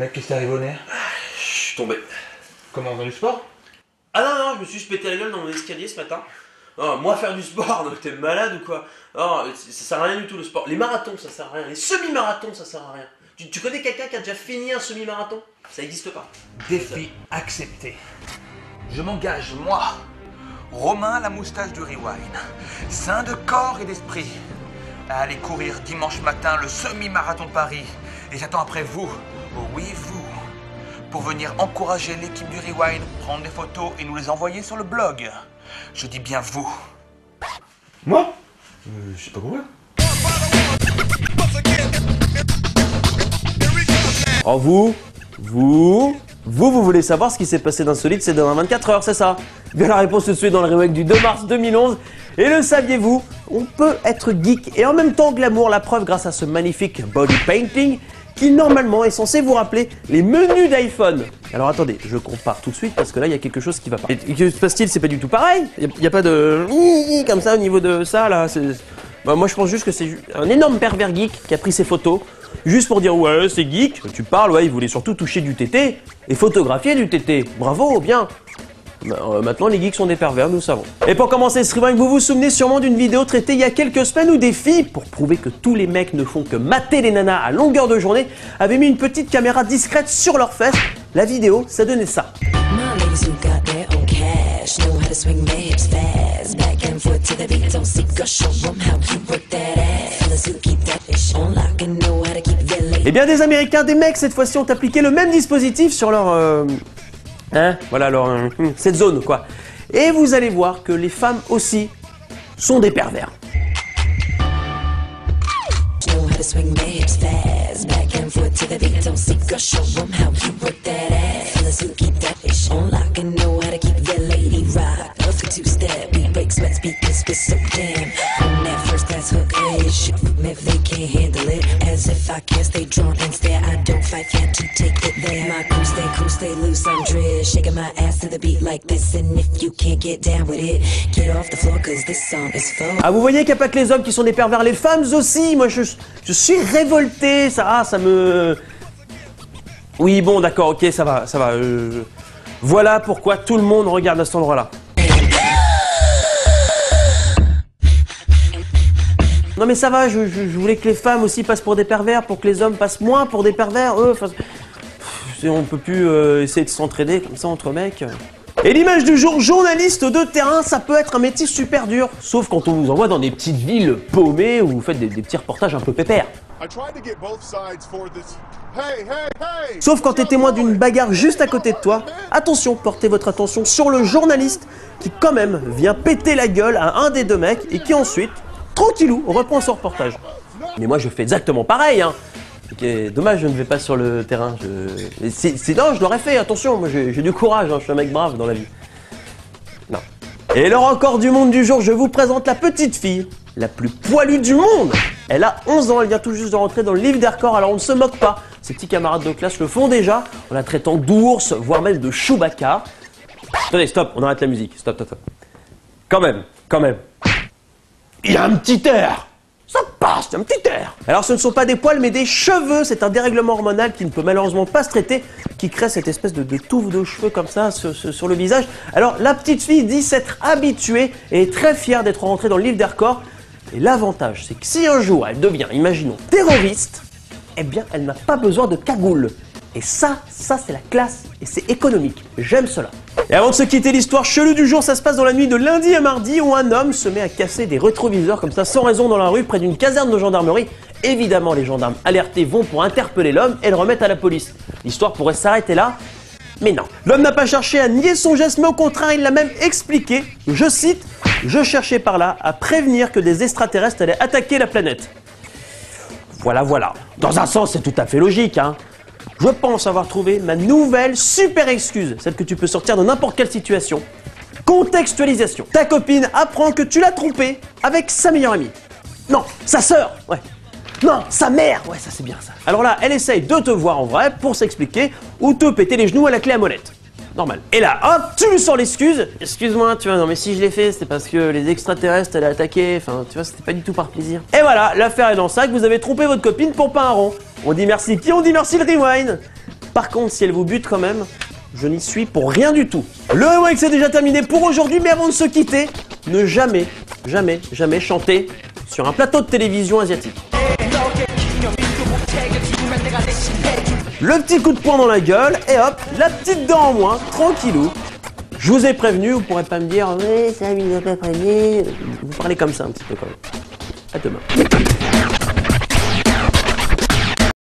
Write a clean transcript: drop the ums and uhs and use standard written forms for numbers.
Mec, qu'est-ce qui t'arrive au nez? Je suis tombé. Comment, dans du sport? Ah non, je me suis pété la gueule dans mon escalier ce matin. Oh, moi faire du sport, donc t'es malade ou quoi? Oh, ça sert à rien du tout le sport. Les marathons, ça sert à rien. Les semi-marathons, ça sert à rien. Tu connais quelqu'un qui a déjà fini un semi-marathon? Ça n'existe pas. Défi accepté. Je m'engage, moi, Romain la moustache du Rewind, sain de corps et d'esprit, à aller courir dimanche matin le semi-marathon de Paris. Et j'attends après vous, oh oui vous, pour venir encourager l'équipe du Rewind, prendre des photos et nous les envoyer sur le blog. Je dis bien vous. Moi je sais pas courir. Oh vous voulez savoir ce qui s'est passé d'insolite ces dernières 24 heures, c'est ça? Bien la réponse tout de suite dans le remake du 2 mars 2011. Et le saviez-vous? On peut être geek et en même temps glamour, la preuve grâce à ce magnifique body painting qui normalement est censé vous rappeler les menus d'iPhone. Alors attendez, je compare tout de suite parce que là il y a quelque chose qui va pas. Et que se passe-t-il? C'est pas du tout pareil. Il y a pas de comme ça au niveau de ça là. Bah, moi je pense juste que c'est un énorme pervers geek qui a pris ses photos juste pour dire ouais c'est geek. Tu parles, ouais, il voulait surtout toucher du tété et photographier du tété. Bravo, bien. Maintenant les geeks sont des pervers, nous le savons. Et pour commencer ce rewind, vous vous souvenez sûrement d'une vidéo traitée il y a quelques semaines où des filles, pour prouver que tous les mecs ne font que mater les nanas à longueur de journée, avaient mis une petite caméra discrète sur leurs fesses. La vidéo, ça donnait ça. Et bien des Américains, des mecs cette fois-ci ont appliqué le même dispositif sur leur... voilà, cette zone quoi. Et vous allez voir que les femmes aussi sont des pervers. Ah, vous voyez qu'il n'y a pas que les hommes qui sont des pervers, les femmes aussi. Moi je suis révolté, ça me... Oui bon d'accord, ok, ça va. Voilà pourquoi tout le monde regarde à cet endroit-là. Non mais ça va, je voulais que les femmes aussi passent pour des pervers, pour que les hommes passent moins pour des pervers, on peut plus essayer de s'entraider comme ça entre mecs. Et l'image du jour, journaliste de terrain, ça peut être un métier super dur, sauf quand on vous envoie dans des petites villes paumées où vous faites des petits reportages un peu pépères. Sauf quand t'es témoin d'une bagarre juste à côté de toi, attention, portez votre attention sur le journaliste qui quand même vient péter la gueule à un des deux mecs et qui ensuite, tranquillou, reprend son reportage. Mais moi je fais exactement pareil, hein. Okay, dommage, je ne vais pas sur le terrain. Non, je l'aurais fait, attention, moi j'ai du courage, hein, je suis un mec brave dans la vie. Non. Et le record du monde du jour, je vous présente la petite fille la plus poilue du monde. Elle a 11 ans, elle vient tout juste de rentrer dans le livre des records, alors on ne se moque pas. Ses petits camarades de classe le font déjà, en la traitant d'ours, voire même de Chewbacca. Attendez, stop, on arrête la musique, stop. Quand même. Il y a un petit air. Ça passe, il y a un petit air. Alors ce ne sont pas des poils mais des cheveux, c'est un dérèglement hormonal qui ne peut malheureusement pas se traiter, qui crée cette espèce de touffe de cheveux comme ça sur le visage. Alors la petite fille dit s'être habituée et est très fière d'être rentrée dans le livre des records. Et l'avantage, c'est que si un jour elle devient, imaginons, terroriste, eh bien elle n'a pas besoin de cagoule. Et ça c'est la classe et c'est économique. J'aime cela. Et avant de se quitter, l'histoire chelou du jour, ça se passe dans la nuit de lundi à mardi où un homme se met à casser des rétroviseurs comme ça sans raison dans la rue près d'une caserne de gendarmerie. Évidemment, les gendarmes alertés vont pour interpeller l'homme et le remettre à la police. L'histoire pourrait s'arrêter là, mais non. L'homme n'a pas cherché à nier son geste, mais au contraire, il l'a même expliqué. Je cite, « Je cherchais par là à prévenir que des extraterrestres allaient attaquer la planète. » Voilà. Dans un sens, c'est tout à fait logique, hein. Je pense avoir trouvé ma nouvelle super excuse, celle que tu peux sortir dans n'importe quelle situation. Contextualisation. Ta copine apprend que tu l'as trompée avec sa meilleure amie. Non, sa sœur, ouais. Non, sa mère, ouais, ça c'est bien ça. Alors là, elle essaye de te voir en vrai pour s'expliquer ou te péter les genoux à la clé à molette. Normal. Et là, hop, tu lui sors l'excuse. Excuse-moi, tu vois, non mais si je l'ai fait, c'est parce que les extraterrestres allaient attaquer, enfin, tu vois, c'était pas du tout par plaisir. Et voilà, l'affaire est dans le sac, vous avez trompé votre copine pour pas un rond. On dit merci qui? On dit merci le rewind. Par contre, si elle vous bute quand même, je n'y suis pour rien du tout. Le Rewind, c'est déjà terminé pour aujourd'hui, mais avant de se quitter, ne jamais, jamais, jamais chanter sur un plateau de télévision asiatique. Le petit coup de poing dans la gueule, et hop, la petite dent en moins, tranquillou. Je vous ai prévenu, vous pourrez pas me dire « Ouais, ça, il nous a pas prévenu ». Vous parlez comme ça un petit peu quand même. À demain.